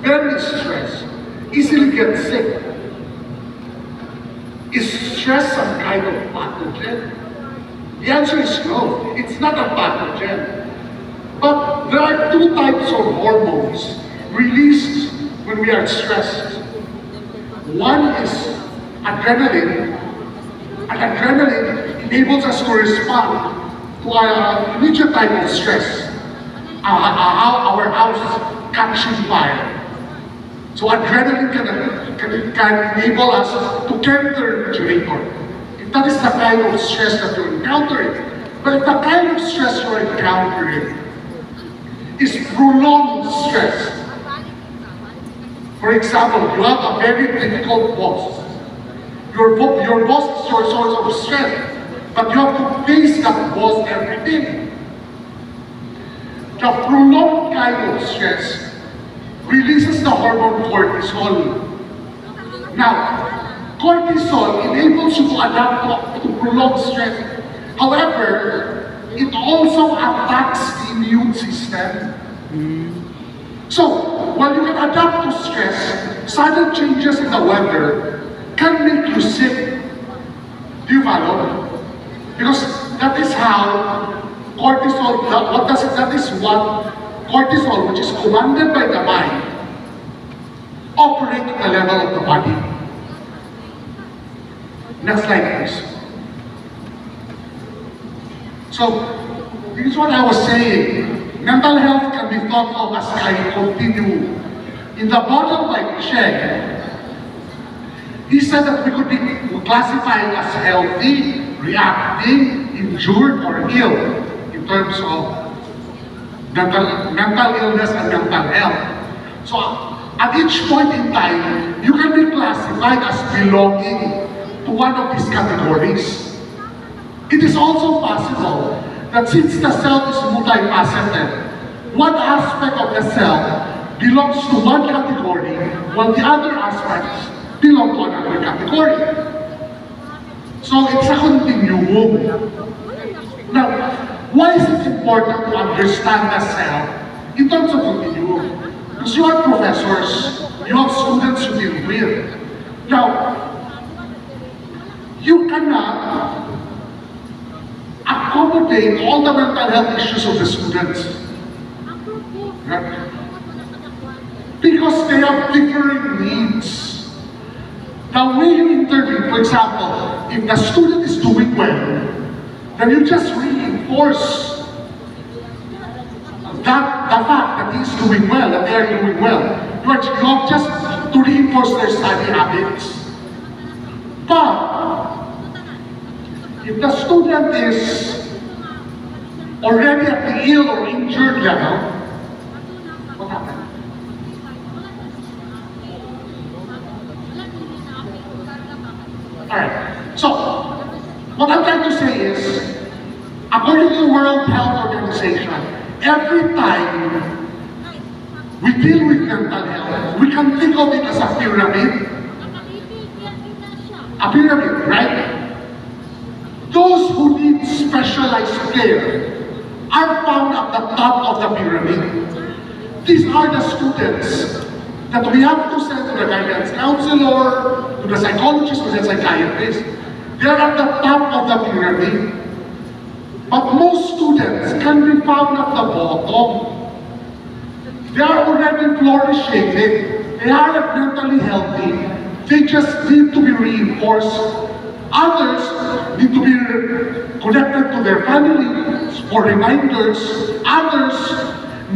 very stressed, easily get sick. Is stress some kind of pathogen? The answer is no, it's not a pathogen. But there are two types of hormones released when we are stressed. One is adrenaline, and adrenaline enables us to respond to an immediate type of stress. Our house catching fire. So adrenaline can enable us to counter the refrigerator. If that is the kind of stress that you're encountering. But if the kind of stress you're encountering is prolonged stress, for example, you have a very difficult boss. Your boss is your source of stress, but you have to face that boss every day. The prolonged kind of stress releases the hormone cortisol. Now, cortisol enables you to adapt to prolonged stress. However, it also attacks the immune system. So, while you can adapt to stress, sudden changes in the weather can make you sick. Do you follow? Because that is how cortisol, that is what cortisol, which is commanded by the mind, operates at the level of the body. Next slide, please. So, this is what I was saying. Mental health can be thought of as a continuum. In the model by Cheng, he said that we could be classified as healthy, reacting, injured, or ill in terms of mental illness and mental health. So at each point in time, you can be classified as belonging to one of these categories. It is also possible that since the self is multifaceted, one aspect of the self belongs to one category, while the other aspects belong to another category. So it's a continuum. Now, why is it important to understand the self in terms of continuum? Because you are professors, you have students to deal with. Now, you cannot accommodate all the mental health issues of the students. Right? Because they have differing needs. The way you intervene, for example, if the student is doing well, then you just reinforce that the fact that he's doing well, that they are doing well. You have just to reinforce their study habits. But if the student is already at the ill or injured level, what happens? Alright, so what I'm trying to say is, according to the World Health Organization, every time we deal with mental health, we can think of it as a pyramid. A pyramid, right? Those who need specialized care are found at the top of the pyramid. These are the students that we have to send to the guidance counselor, to the psychologist, to the psychiatrist. They are at the top of the pyramid. But most students can be found at the bottom. They are already flourishing. They are mentally healthy. They just need to be reinforced. Others need to be connected to their families for reminders. Others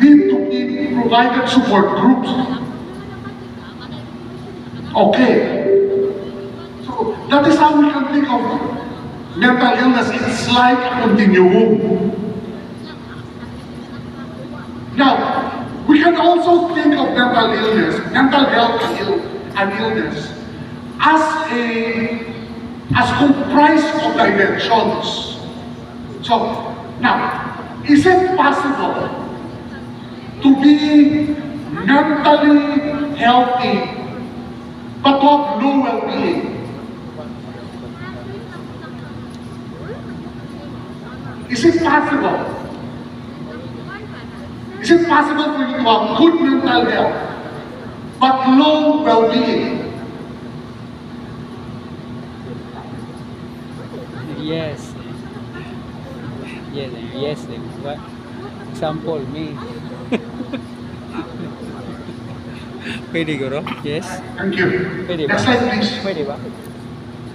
need to be provided support groups. Okay. So that is how we can think of mental illness. It's like a continuum. Now, we can also think of mental illness, mental health and illness as comprised of dimensions. So, now, is it possible to be mentally healthy but to have low well-being? Is it possible? Is it possible for you to have good mental health but low well-being. Yes. Yes, yes. What? Example, me. Pwede guro? Yes. Thank you. Pwede ba? Next slide, please. Pwede ba?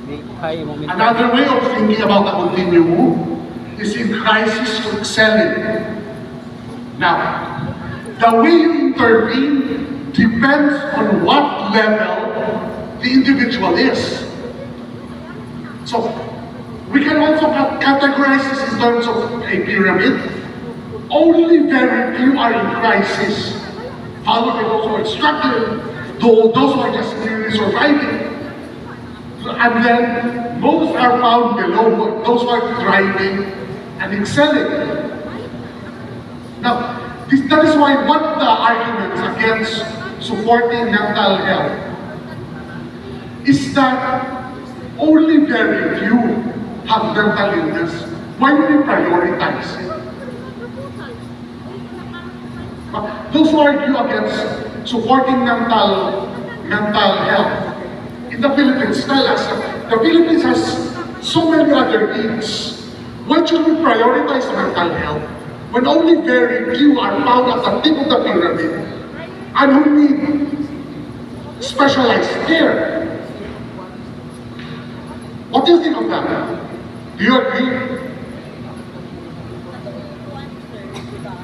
Di, hi, moment. Another way of thinking about the continuum is in crisis to excelling. Now, the way you intervene depends on what level the individual is. So, we can also categorize this in terms of a pyramid. Only very few are in crisis, followed by those who are struggling, those who are just merely surviving. And then most are found below, those who are thriving and excelling. Now, that is why one of the arguments against supporting mental health is that only very few have mental illness. Why do we prioritize it? Those who argue against supporting mental health in the Philippines tell us that the Philippines has so many other needs. Why should we prioritize mental health when only very few are found at the tip of the pyramid and who need specialized care? What do you think of that? Do you agree?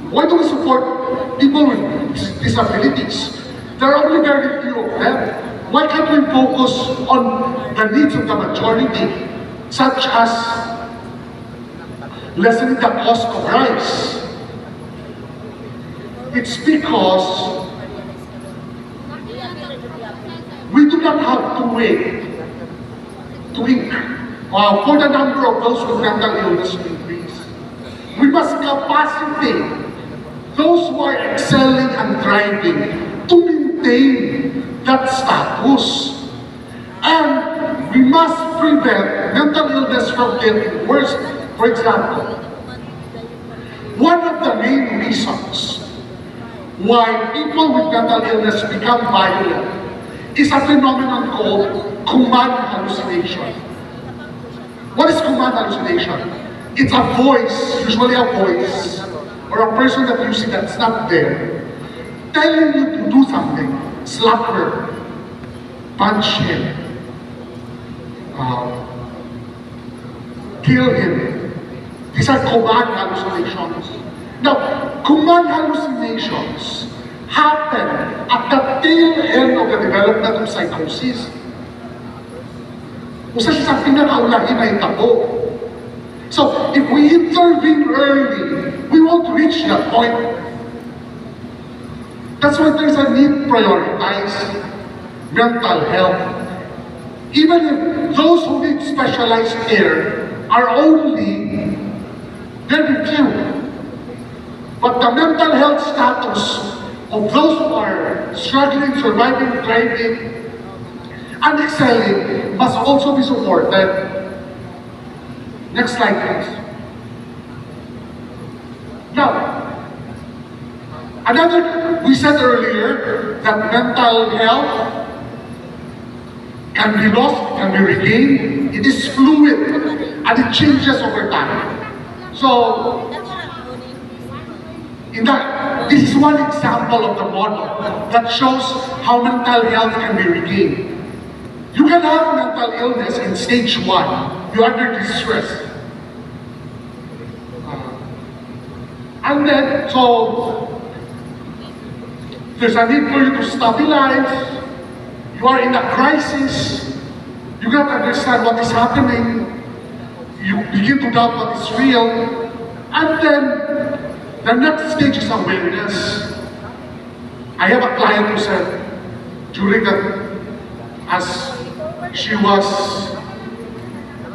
Why do we support people with disabilities? There are only very few of them. Why can't we focus on the needs of the majority, such as lessening the cost of rice? It's because we do not have to wait for the number of those with mental illness to increase. We must capacitate those who are excelling and thriving to maintain that status. And we must prevent mental illness from getting worse. For example, one of the main reasons why people with mental illness become violent is a phenomenon called command hallucination. What is command hallucination? It's a voice, usually a voice, or a person that you see that's not there, telling you to do something. Slap her, punch him, kill him. These are command hallucinations. Now, command hallucinations happen at the tail end of the development of psychosis. Kung sa pinakaulahin na itabo. So, if we intervene early, we won't reach that point. That's why there's a need to prioritize mental health. Even if those who need specialized care are only very few. But the mental health status of those who are struggling, surviving, thriving, and excelling must also be supported. Next slide, please. Now, we said earlier that mental health can be lost, can be regained. It is fluid and it changes over time. So, this is one example of the model that shows how mental health can be regained. You can have mental illness in stage 1. You're under distress. And then, so, there's a need for you to stabilize. You are in a crisis. You got to understand what is happening. You begin to doubt what is real. And then, the next stage is awareness. I have a client who said, during that, as she was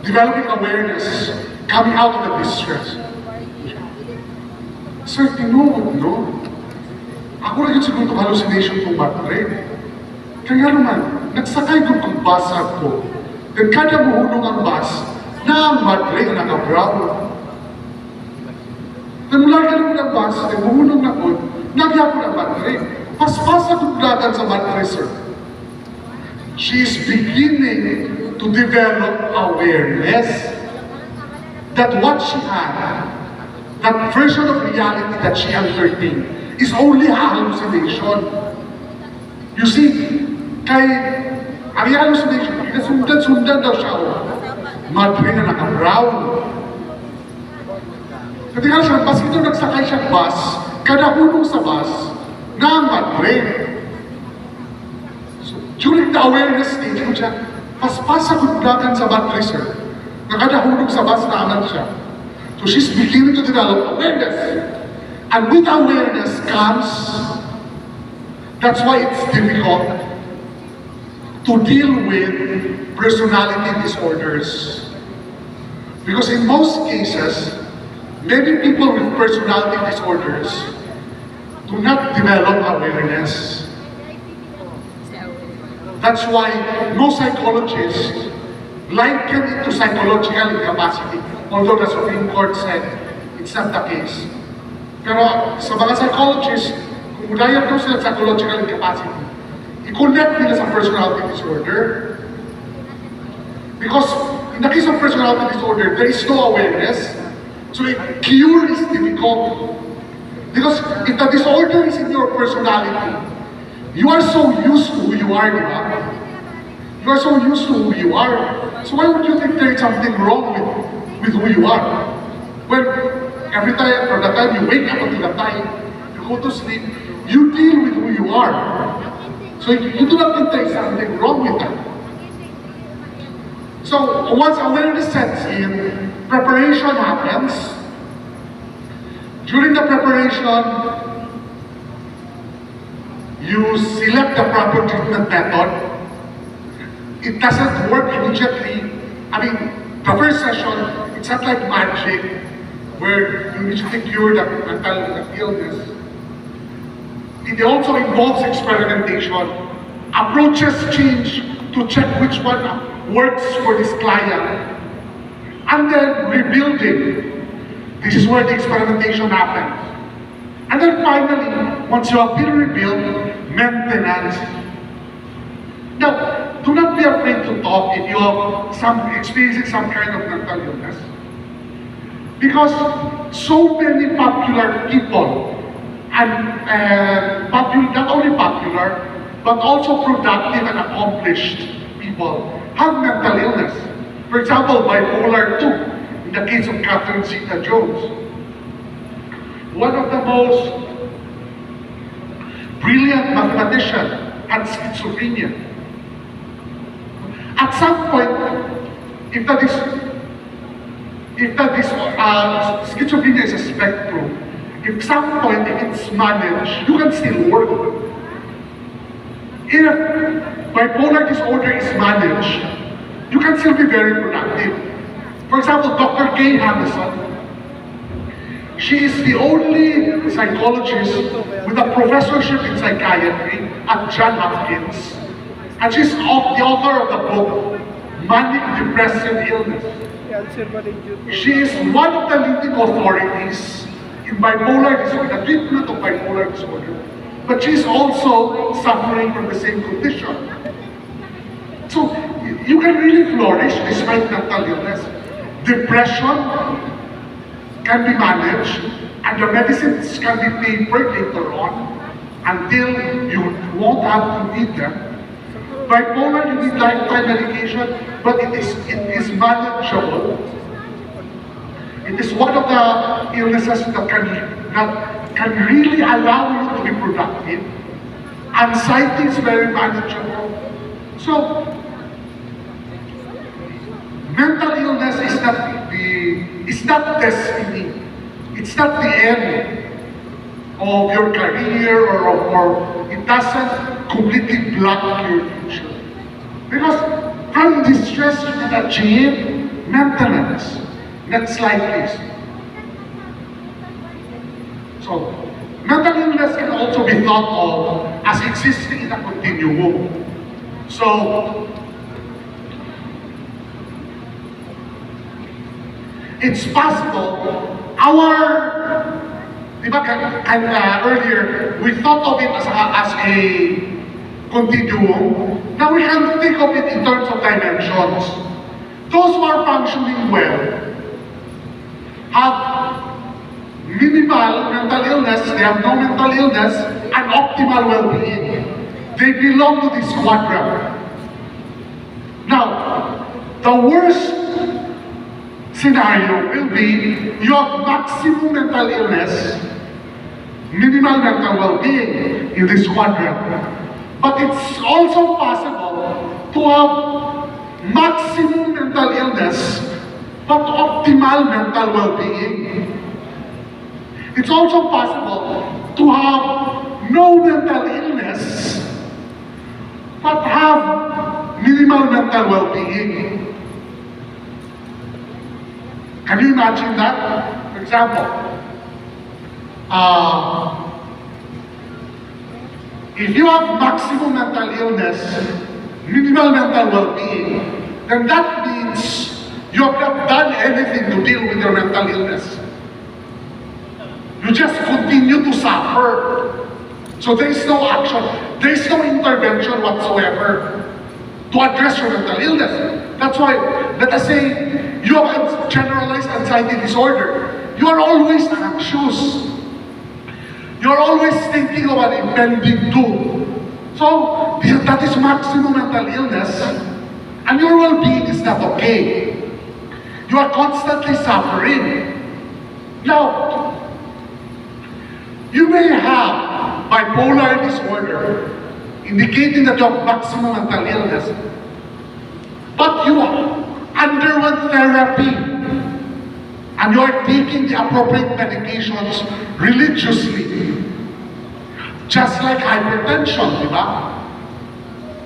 developing awareness, coming out of the distress, sir, tinuod, no? Ako rin siguro itong hallucination kong batre. Kaya naman, nagsakay ko kong bus ako. Then kada muhulong ang bus, na ang batre na nakabravo. Then mula ka naman ang bus, then muhulong na ko, nagyapo ng batre. Paspas ako Dumagan sa mattress, sir, she's beginning to develop awareness that what she had, that version of reality that she entertained, is only a hallucination. You see, kay ang hallucination, pinasundan-sundan daw siya, madre na naka-brown. Katingal siya, bas ito nagsakay siya bus, kada hulong sa bus, na ang madre. So, during the awareness stage, kung siya, paspas sa kudlakan sa madre, sir, na kada hulong sa bus na anan siya. So she's beginning to develop awareness. And with awareness comes, that's why it's difficult to deal with personality disorders. Because in most cases, many people with personality disorders do not develop awareness. That's why no psychologist liken it to psychological incapacity. Although the Supreme Court said it's not the case. Pero sa mga psychologists, kung diagnose sila psychological incapacity, i-connect nila sa personality disorder. Because in the case of personality disorder, there is no awareness. So a cure is difficult. Because if the disorder is in your personality, you are so used to who you are, di ba? You are so used to who you are. So why would you think there is something wrong with who you are? Well, every time, from the time you wake up until the time you go to sleep, you deal with who you are. So you do not think there is something wrong with that. So once awareness sets in, preparation happens. During the preparation, you select the proper treatment method. It doesn't work immediately. I mean, the first session, it's not like magic, where you immediately cure the mental illness. It also involves experimentation. Approaches change to check which one works for this client. And then rebuilding. This is where the experimentation happens. And then finally, once you have been rebuilt, maintenance. Now, do not be afraid to talk if you are experiencing some kind of mental illness. Because so many popular people, and not only popular, but also productive and accomplished people have mental illness. For example, bipolar 2, in the case of Catherine Zeta-Jones. One of the most brilliant mathematicians had schizophrenia. At some point, if schizophrenia is a spectrum, if some point if it's managed, you can still work. If bipolar disorder is managed, you can still be very productive. For example, Dr. Kay Hamilton, she is the only psychologist with a professorship in psychiatry at Johns Hopkins. And she's the author of the book, Manic Depressive Illness. She is one of the leading authorities in bipolar disorder, the treatment of bipolar disorder. But she's also suffering from the same condition. So you can really flourish despite mental illness. Depression can be managed, and the medicines can be paid for later on until you won't have to need them. Bipolar, you need lifetime medication, but it is manageable. It is one of the illnesses that can really allow you to be productive. Anxiety is very manageable. So, mental illness is not destiny. It's not the end of your career or it doesn't completely block your future. Because from distress you can achieve maintenance. Next slide, please. So, mental illness can also be thought of as existing in a continuum. So, it's possible earlier we thought of it as a continuum. Now we can think of it in terms of dimensions. Those who are functioning well have minimal mental illness, they have no mental illness, and optimal well-being. They belong to this quadrant. Now, the worst scenario will be you have maximum mental illness, minimal mental well-being in this quadrant. But it's also possible to have maximum mental illness, but optimal mental well-being. It's also possible to have no mental illness, but have minimal mental well-being. Can you imagine that? For example, if you have maximum mental illness, minimal mental well-being, then that means you have not done anything to deal with your mental illness. You just continue to suffer. So there is no action, there is no intervention whatsoever to address your mental illness. That's why, let us say, you have generalized anxiety disorder. You are always anxious. You are always thinking of an impending doom. So, that is maximum mental illness, and your well-being is not okay. You are constantly suffering. Now, you may have bipolar disorder, indicating that you have maximum mental illness, but you underwent therapy, and you are taking the appropriate medications religiously. Just like hypertension, di ba?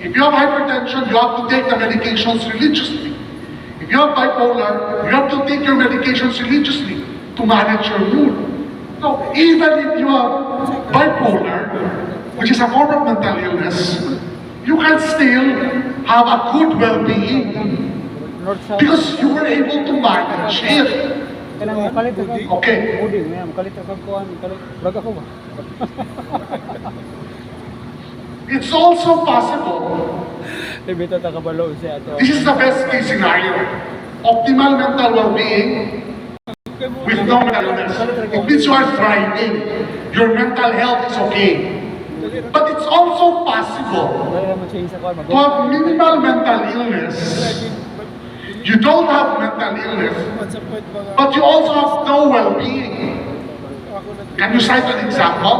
If you have hypertension, you have to take the medications religiously. If you have bipolar, you have to take your medications religiously to manage your mood. So, even if you have bipolar, which is a form of mental illness, you can still have a good well-being because you were able to manage it. Okay. It's also possible. This is the best case scenario. Optimal mental well-being with no mental illness. It means you are thriving. Your mental health is okay. But it's also possible to have minimal mental illness. You don't have mental illness, but you also have no well-being. Can you cite an example?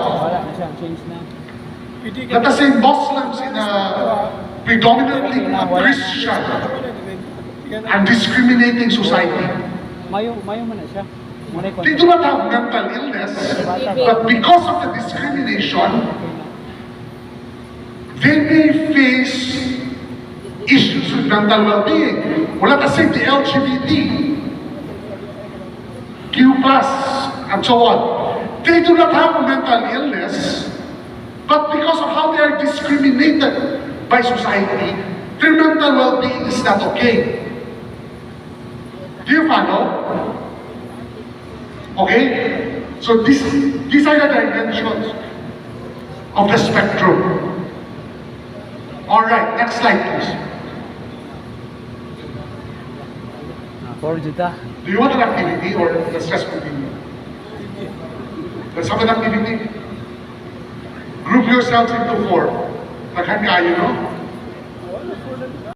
Let us say Muslims in a predominantly Christian and discriminating society. They do not have mental illness, but because of the discrimination, they may face issues with mental well-being. Or let us say the LGBT, Q+, and so on. They do not have mental illness, but because of how they are discriminated by society, their mental well-being is not okay. Do you follow? Okay? So these are the dimensions of the spectrum. Alright, next slide please. Do you want an activity or let's just continue? Let's have an activity. Group yourselves into 4. Naghan kayo, no?